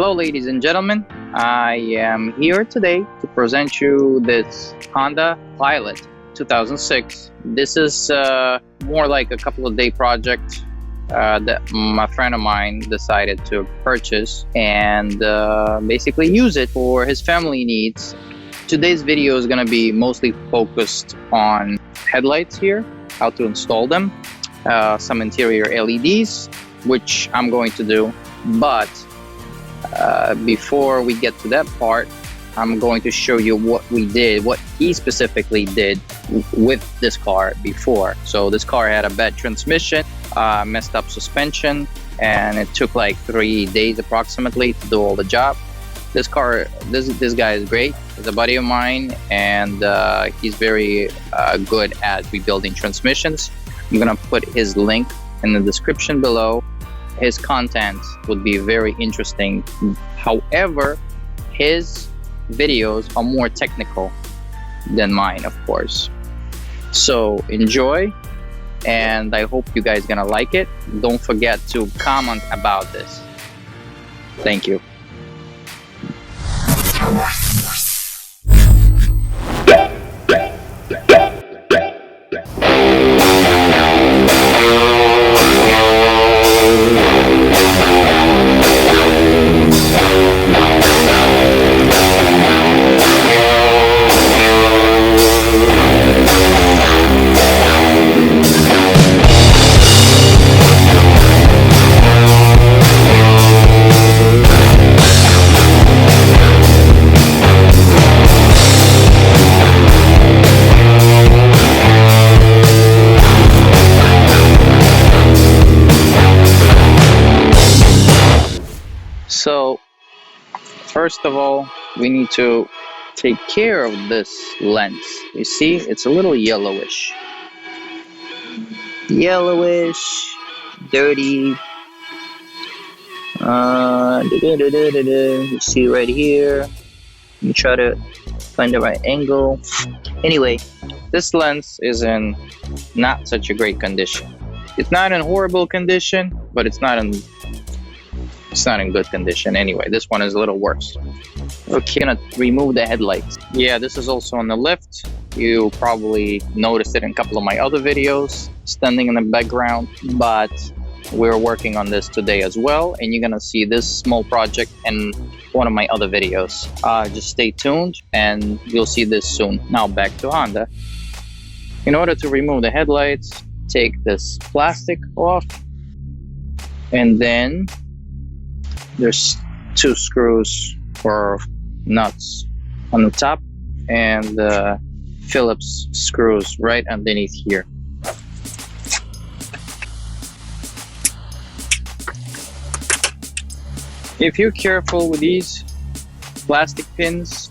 Hello ladies and gentlemen, I am here today to present you this Honda Pilot 2006. This is more like a couple of day project that a friend of mine decided to purchase and basically use it for his family needs. Today's video is going to be mostly focused on headlights here, how to install them, some interior LEDs, which I'm going to do, but before we get to that part, I'm going to show you what we did, what he specifically did with this car before. So this car had a bad transmission, messed up suspension, and it took like 3 days approximately to do all the job. This car, this guy is great. He's a buddy of mine, and he's very good at rebuilding transmissions. I'm gonna put his link in the description below. His content would be very interesting. However, his videos are more technical than mine, of course. So enjoy, and I hope you guys gonna like it. Don't forget to comment about this. Thank you. So first of all, we need to take care of this lens. You see, it's a little yellowish, dirty. You see right here. You try to find the right angle. Anyway, this lens is in not such a great condition. It's not in horrible condition, but it's not in good condition. Anyway, this one is a little worse. Okay, gonna remove the headlights. Yeah, this is also on the lift. You probably noticed it in a couple of my other videos, standing in the background, but we're working on this today as well, and you're gonna see this small project in one of my other videos. Just stay tuned and you'll see this soon. Now back to Honda. In order to remove the headlights, take this plastic off, and then there's 2 screws or nuts on the top, and Phillips screws right underneath here. If you're careful with these plastic pins,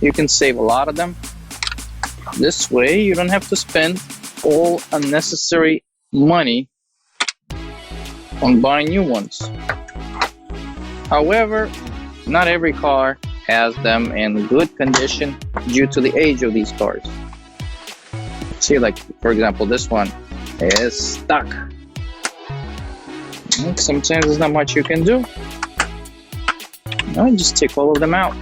you can save a lot of them. This way you don't have to spend all unnecessary money on buying new ones. However, not every car has them in good condition due to the age of these cars. See, like for example, this one is stuck. And sometimes there's not much you can do. No, just take all of them out.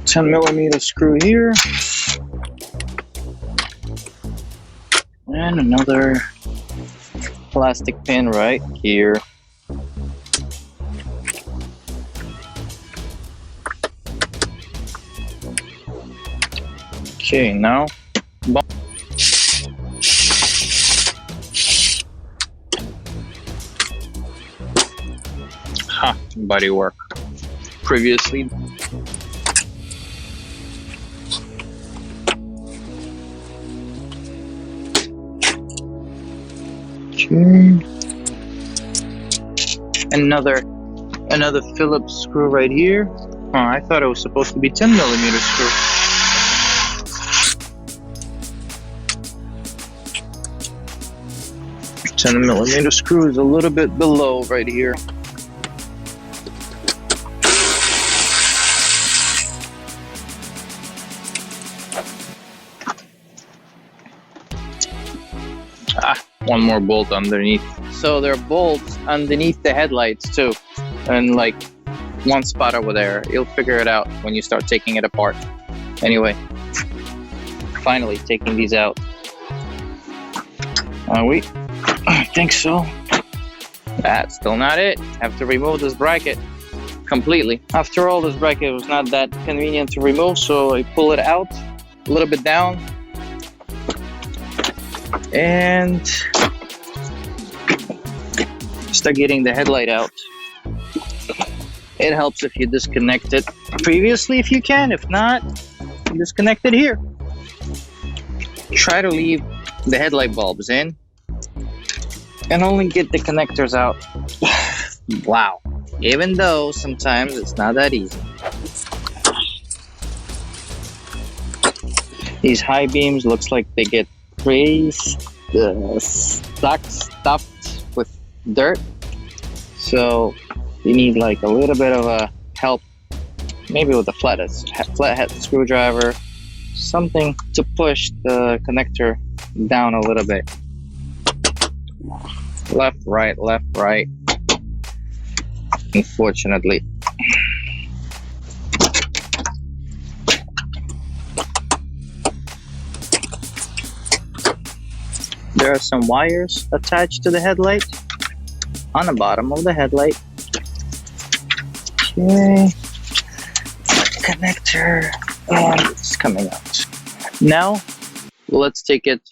$10mm screw here, and another plastic pin right here. Okay, now body work previously. Another Phillips screw right here. I thought it was supposed to be 10mm screw. 10mm screw is a little bit below right here. One more bolt underneath. So there are bolts underneath the headlights too, and like one spot over there. You'll figure it out when you start taking it apart. Anyway, finally taking these out. Are we? I think so. That's still not it. Have to remove this bracket completely. After all, this bracket was not that convenient to remove, so I pull it out a little bit down and start getting the headlight out. It helps if you disconnect it previously if you can. If not, you disconnect it here. Try to leave the headlight bulbs in and only get the connectors out. Wow. Even though sometimes it's not that easy. These high beams looks like they get pretty stuffed with dirt. So you need like a little bit of a help, maybe with a flathead screwdriver, something to push the connector down a little bit. Left, right, unfortunately. There are some wires attached to the headlight on the bottom of the headlight. Okay, connector, and it's coming out. Now, let's take it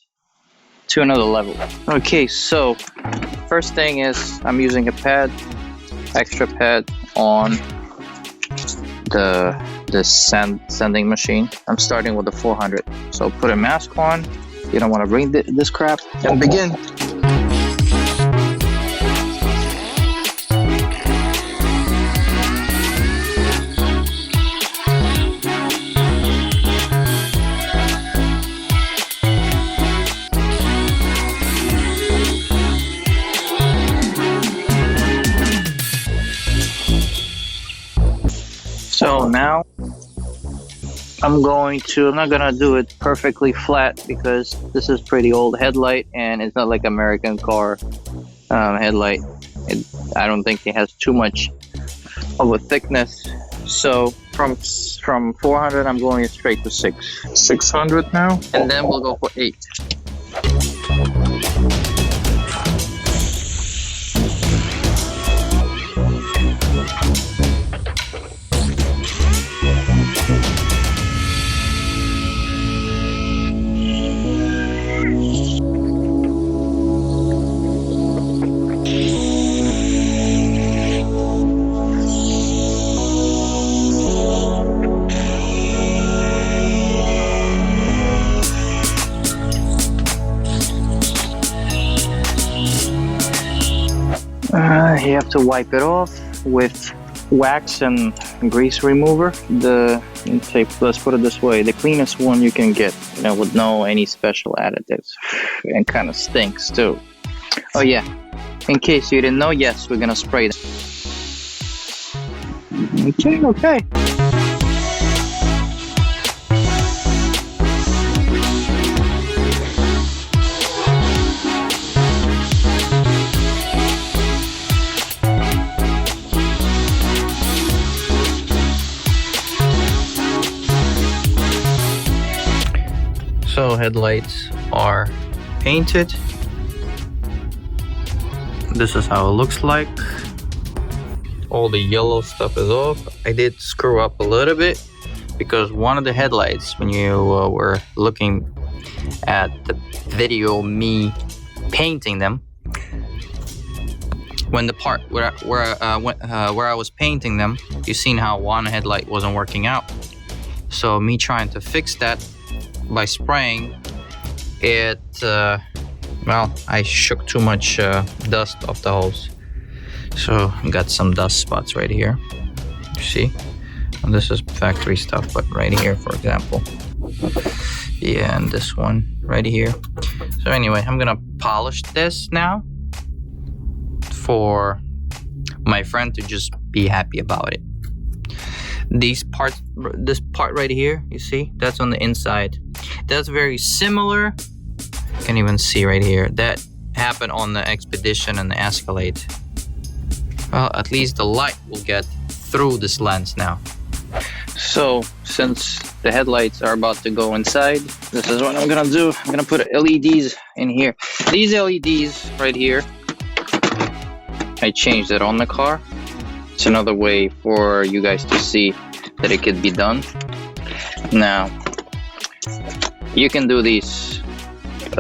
to another level. Okay, so first thing is I'm using a pad, extra pad on the sanding machine. I'm starting with the 400. So put a mask on. You don't want to bring this crap and begin. So now I'm not gonna do it perfectly flat because this is pretty old headlight and it's not like American car headlight. I don't think it has too much of a thickness. So from 400 I'm going straight to 600 now, and then we'll go for 8. You have to wipe it off with wax and grease remover. Let's put it this way, the cleanest one you can get, with no any special additives, and kind of stinks too. Oh yeah, in case you didn't know, yes, we're gonna spray them. Okay. So headlights are painted. This is how it looks like. All the yellow stuff is off. I did screw up a little bit because one of the headlights, when you were looking at the video me painting them, when the part where I was painting them, you seen how one headlight wasn't working out. So me trying to fix that by spraying it, well, I shook too much dust off the hose, so I got some dust spots right here. You see, and this is factory stuff, but right here, for example, yeah, and this one right here. So anyway, I'm gonna polish this now for my friend to just be happy about it. These parts, this part right here, you see, that's on the inside. That's very similar. You can even see right here. That happened on the Expedition and the Escalade. Well, at least the light will get through this lens now. So, since the headlights are about to go inside, this is what I'm gonna do. I'm gonna put LEDs in here. These LEDs right here, I changed it on the car. It's another way for you guys to see that it could be done. Now, you can do these.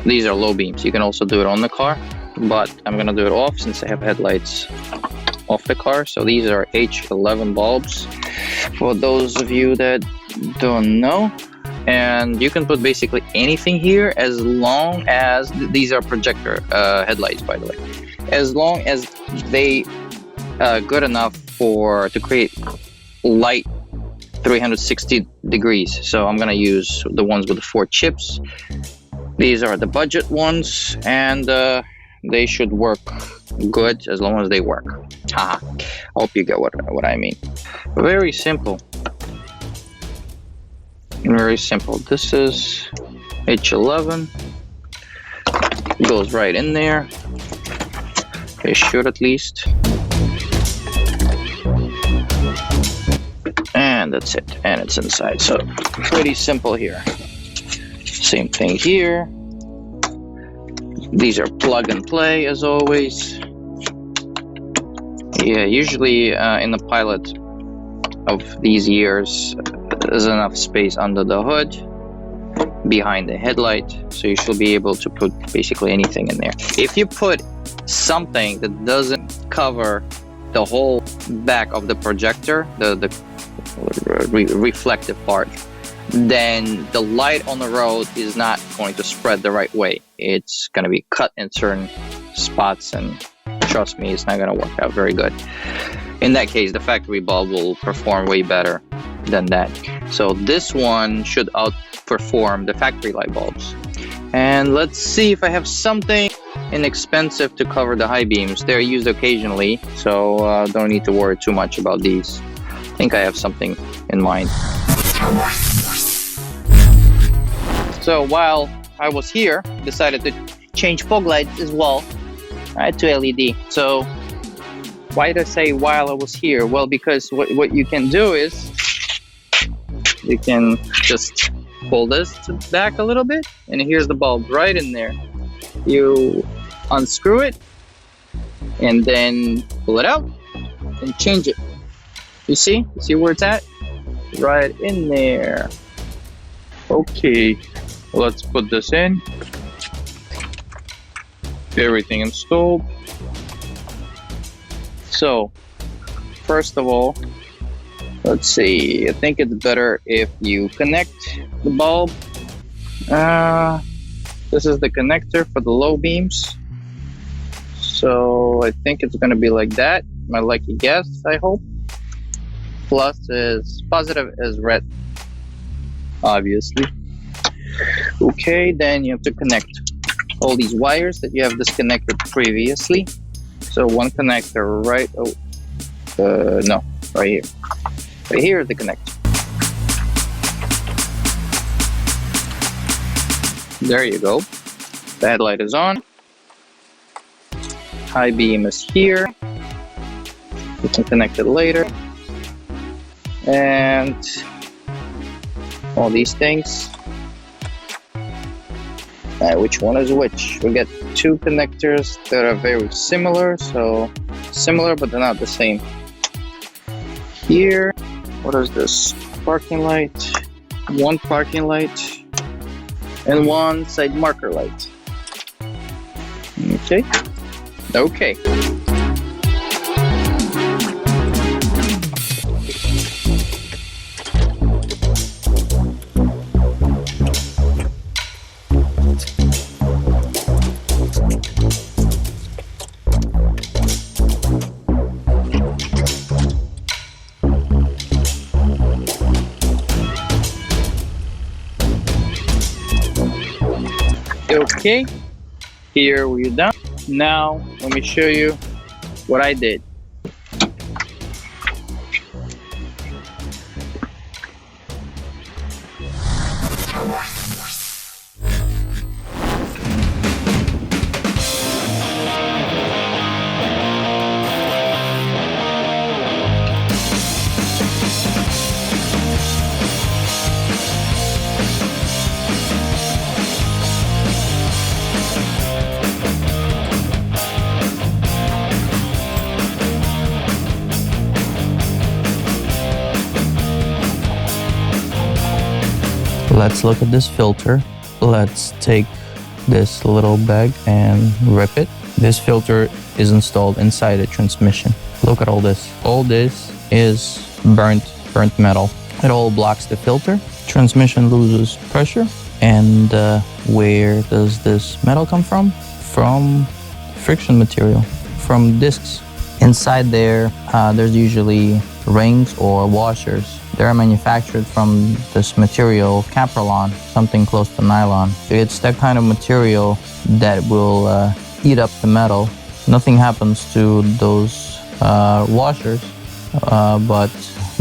These are low beams. You can also do it on the car, but I'm gonna do it off since I have headlights off the car. So these are H11 bulbs, for those of you that don't know. And you can put basically anything here, as long as these are projector headlights, by the way. As long as they good enough to create light 360 degrees. So I'm gonna use the ones with the 4 chips. These are the budget ones, and they should work good as long as they work. Haha. I hope you get what I mean. Very simple. Very simple. This is H11. Goes right in there. It should, at least. And that's it. And it's inside. So pretty simple here. Same thing here. These are plug and play as always. Yeah, usually in the Pilot of these years, there's enough space under the hood, behind the headlight, so you should be able to put basically anything in there. If you put something that doesn't cover the whole back of the projector, the reflective part, then the light on the road is not going to spread the right way. It's going to be cut in certain spots, and trust me, it's not going to work out very good. In that case, the factory bulb will perform way better than that. So this one should outperform the factory light bulbs. And let's see if I have something inexpensive to cover the high beams. They're used occasionally, so don't need to worry too much about these. I think I have something in mind. So while I was here, decided to change fog lights as well. I had 2 LED. So why did I say while I was here? Well, because what you can do is you can just pull this back a little bit, and here's the bulb right in there. You unscrew it and then pull it out and change it. You see where it's at? Right in there. Okay, let's put this in. Everything installed. So first of all, let's see, I think it's better if you connect the bulb. This is the connector for the low beams. So I think it's going to be like that. My lucky guess, I hope. Plus is positive is red, obviously. Okay, then you have to connect all these wires that you have disconnected previously. So one connector right, no, right here. Right here is the connector. There you go. The headlight is on. High beam is here. You can connect it later. And all these things. Which one is which? We get 2 connectors that are very similar. So similar, but they're not the same. Here, what is this? Parking light. 1 parking light. And 1 side marker light. Okay. Okay. Okay, here we're done. Now let me show you what I did. Let's look at this filter. Let's take this little bag and rip it. This filter is installed inside the transmission. Look at all this. All this is burnt metal. It all blocks the filter. Transmission loses pressure. And where does this metal come from? From friction material, from discs. Inside there, there's usually rings or washers. They're manufactured from this material, Caprolon, something close to nylon. It's that kind of material that will eat up the metal. Nothing happens to those washers, but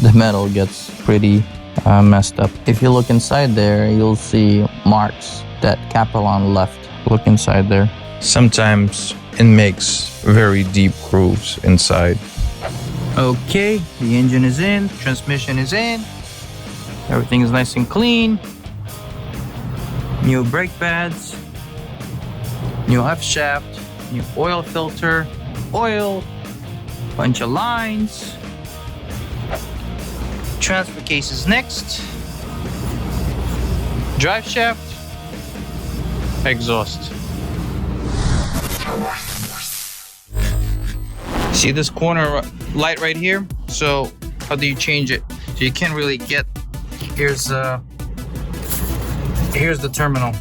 the metal gets pretty messed up. If you look inside there, you'll see marks that Caprolon left. Look inside there. Sometimes it makes very deep grooves inside. Okay, the engine is in, transmission is in, everything is nice and clean. New brake pads, new F shaft, new oil filter, oil, bunch of lines. Transfer case is next. Drive shaft, exhaust. See this corner light right here? So how do you change it? So you can't really get, here's the terminal.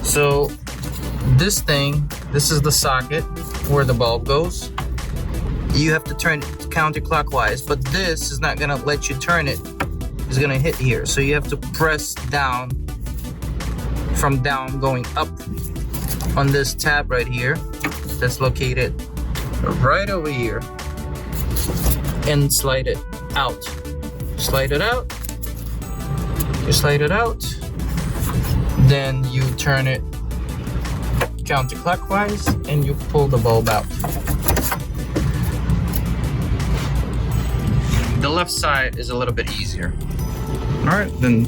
So this thing, this is the socket where the bulb goes. You have to turn it counterclockwise, but this is not gonna let you turn it. It's gonna hit here. So you have to press down, from down going up on this tab right here. That's located right over here, and slide it out. Slide it out. You slide it out. Then you turn it counterclockwise and you pull the bulb out. The left side is a little bit easier. All right, then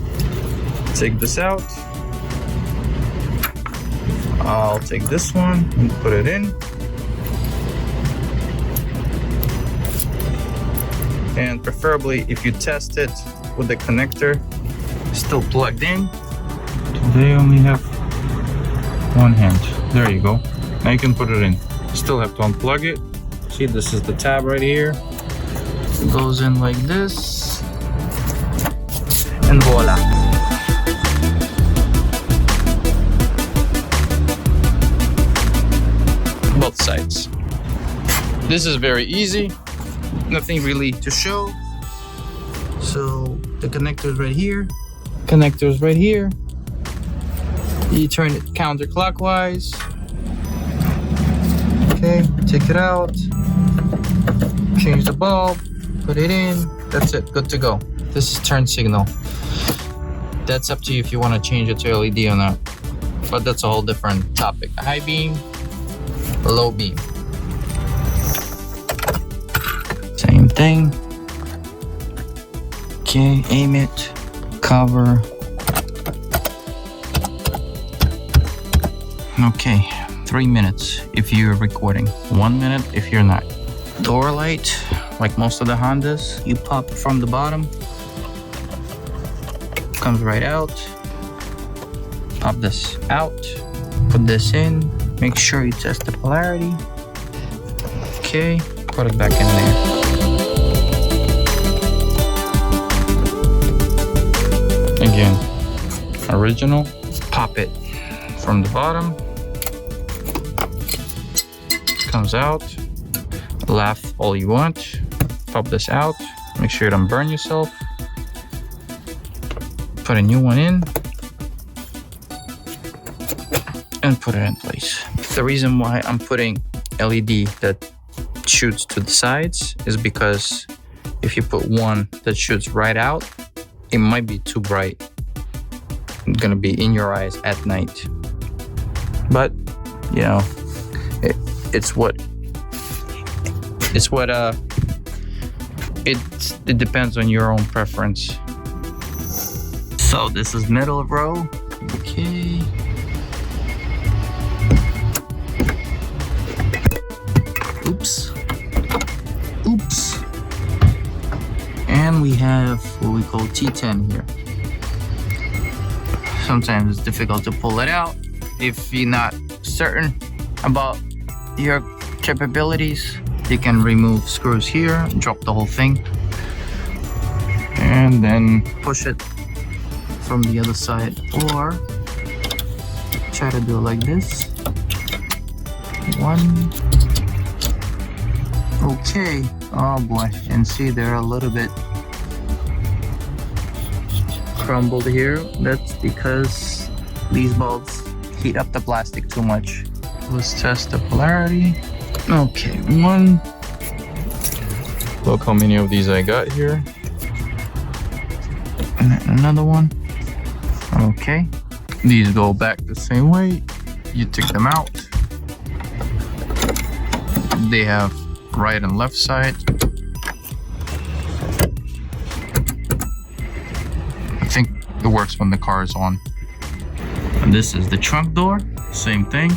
take this out. I'll take this one and put it in. And preferably, if you test it with the connector still plugged in, they only have one hand. There you go. Now you can put it in. Still have to unplug it. See, this is the tab right here. It goes in like this, and voila. Both sides. This is very easy. Nothing really to show. So the connector's right here. Connector's right here. You turn it counterclockwise. Okay, take it out. Change the bulb. Put it in. That's it. Good to go. This is turn signal. That's up to you if you want to change it to LED or not. But that's a whole different topic. A high beam, a low beam. Same thing. Okay, aim it, cover. Okay, 3 minutes if you're recording, 1 minute if you're not. Door light, like most of the Hondas, you pop it from the bottom, comes right out. Pop this out, put this in, make sure you test the polarity. Okay, put it back in there. Again, original, pop it from the bottom, comes out, laugh all you want, pop this out, make sure you don't burn yourself, put a new one in, and put it in place. The reason why I'm putting LED that shoots to the sides is because if you put one that shoots right out, it might be too bright. It's gonna be in your eyes at night. But you know, it depends on your own preference. So this is middle row. Okay. Oops. And we have what we call T10 here. Sometimes it's difficult to pull it out if you're not certain about your capabilities. You can remove screws here, drop the whole thing, and then push it from the other side, or try to do it like this. One. Okay. Oh boy, and see they're a little bit crumbled here. That's because these bulbs heat up the plastic too much. Let's test the polarity. Okay, one. Look how many of these I got here. And then another one. Okay. These go back the same way. You take them out. They have right and left side. I think it works when the car is on. And this is the trunk door. Same thing.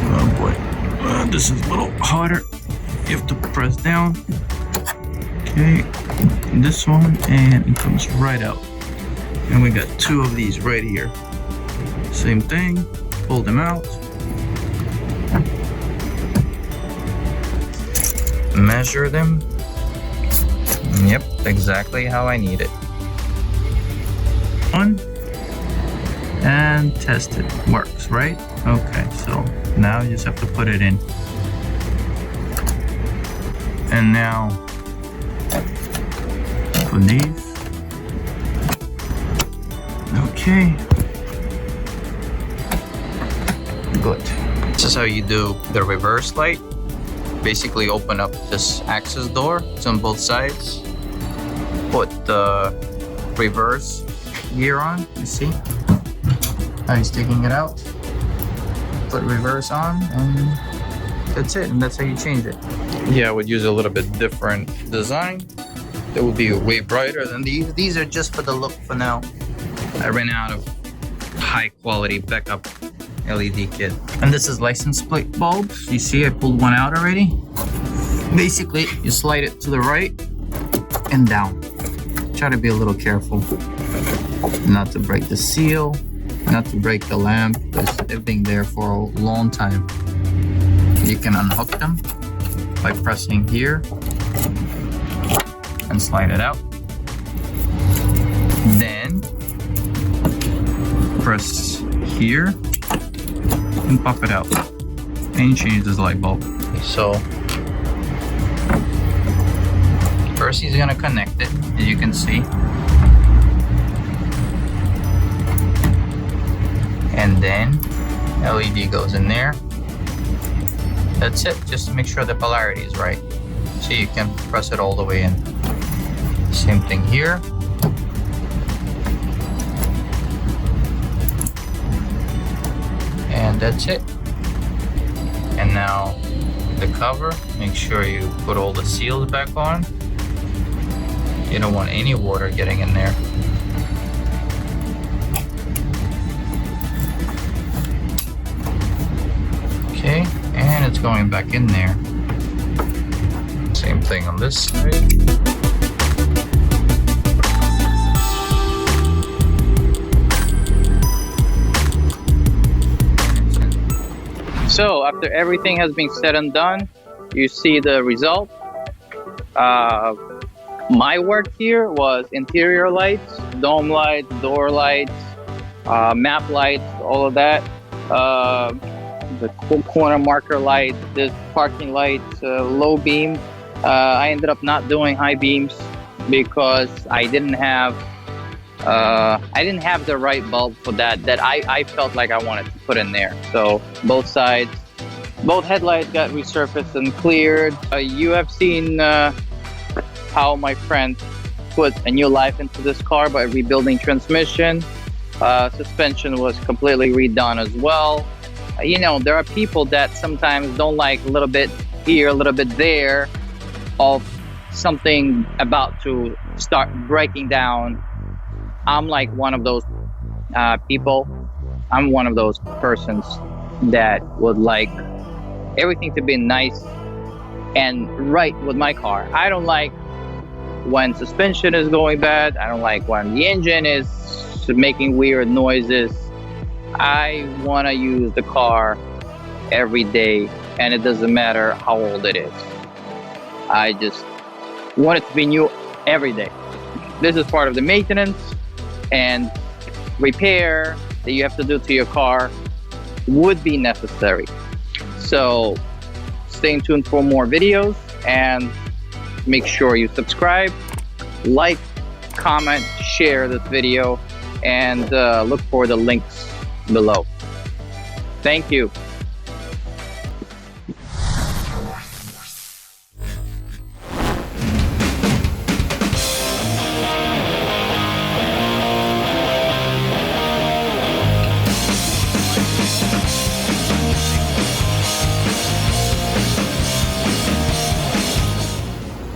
Oh boy. This is a little harder. You have to press down. Okay. This one, and it comes right out. And we got two of these right here. Same thing. Pull them out. Measure them. Yep, exactly how I need it. On and test it. Works, right? Okay, so now you just have to put it in. And now for these. Okay. Good. This is how you do the reverse light. Basically open up this access door. It's on both sides. Put the reverse gear on. You see how he's taking it out. Put reverse on, and that's it. And that's how you change it. Yeah, I would use a little bit different design. That would be way brighter than these. These are just for the look for now. I ran out of high quality backup LED kit. And this is license plate bulbs. You see I pulled one out already. Basically, you slide it to the right and down. Try to be a little careful not to break the seal, not to break the lamp, because they've been there for a long time. You can unhook them by pressing here and slide it out. Then press here and pop it out, and you change this light bulb. So first he's gonna connect it, as you can see, and then LED goes in there. That's it, just to make sure the polarity is right. So you can press it all the way in. Same thing here. And that's it. And now the cover, make sure you put all the seals back on. You don't want any water getting in there. Okay, and it's going back in there. Same thing on this side. So after everything has been said and done, you see the result. My work here was interior lights, dome lights, door lights, map lights, all of that. The corner marker light, this parking light, low beam. I ended up not doing high beams because I didn't have the right bulb for that I felt like I wanted to put in there. So both sides, Both headlights got resurfaced and cleared. You have seen how my friend put a new life into this car by rebuilding transmission. Suspension was completely redone as well. You know, there are people that sometimes don't like a little bit here, a little bit there of something about to start breaking down. I'm like one of those people. I'm one of those persons that would like everything to be nice and right with my car. I don't like when suspension is going bad. I don't like when the engine is making weird noises. I want to use the car every day, and it doesn't matter how old it is. I just want it to be new every day. This is part of the maintenance and repair that you have to do to your car would be necessary. So stay tuned for more videos, and make sure you subscribe, like, comment, share this video, and look for the links below. Thank you.